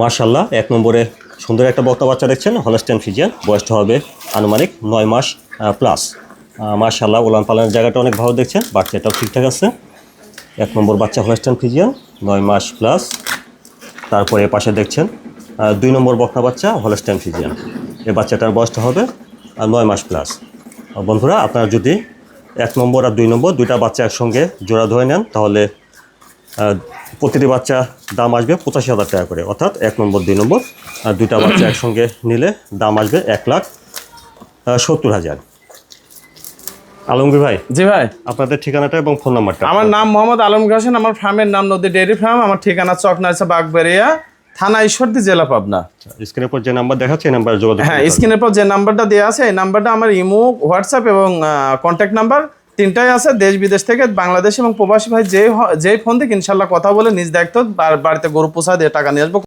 মাশাআল্লাহ, 1 নম্বরে সুন্দর একটা বক্তা বাচ্চা দেখছেন, হলস্টাইন ফ্রিজিয়ান। বয়সটা হবে আনুমানিক 9 মাস প্লাস। মাশাআল্লাহ, উলান পালানের জায়গাটা অনেক ভালো দেখছেন, বাচ্চাটাও ঠিকঠাক আছে। 1 নম্বর বাচ্চা হলস্টাইন ফ্রিজিয়ান, 9 মাস প্লাস। তারপরে পাশে দেখছেন 2 নম্বর বকনা বাচ্চা হলস্টাইন ফ্রিজিয়ান। এই বাচ্চাটার বয়সটা হবে 9 মাস প্লাস। বন্ধুরা, আপনারা যদি 1 নম্বর আর 2 নম্বর দুইটা বাচ্চা একসঙ্গে জোড়া ধরে নেন, তাহলে প্রতিটি বাচ্চা দাম আসবে 85,000 টাকা করে। অর্থাৎ 1 নম্বর 2 নম্বর দুইটা বাচ্চা একসঙ্গে নিলে দাম আসবে 1,70,000। আলমগীর ভাই, জি ভাই, আপনাদের ঠিকানাটা এবং ফোন নাম্বারটা। আমার নাম মোহাম্মদ আলমগীর হোসেন, আমার ফার্মের নাম নদী ডেয়ারি ফার্ম, আমার ঠিকানা চকনাইসা বাগবেরিয়া, থানা ঈশ্বরদী, জেলা পাবনা। স্ক্রিনের পর যে নাম্বার দেখাচ্ছে এই নাম্বারে যোগাযোগ হ্যাঁ, করতে হবে। স্ক্রিনের পর যে নাম্বারটা দেওয়া আছে এই নাম্বারটা আমার ইমো, হোয়াটসঅ্যাপ এবং কন্ট্যাক্ট নাম্বার তিনটাই আছে। দেশ বিদেশ থেকে বাংলাদেশ এবং প্রবাসী ভাই যে ফোন থেকে ইনশাল্লাহ কথা বলে নিজ দায়িত্ব বাড়িতে গরু পোষা দিয়ে টাকা নিয়ে আসবো।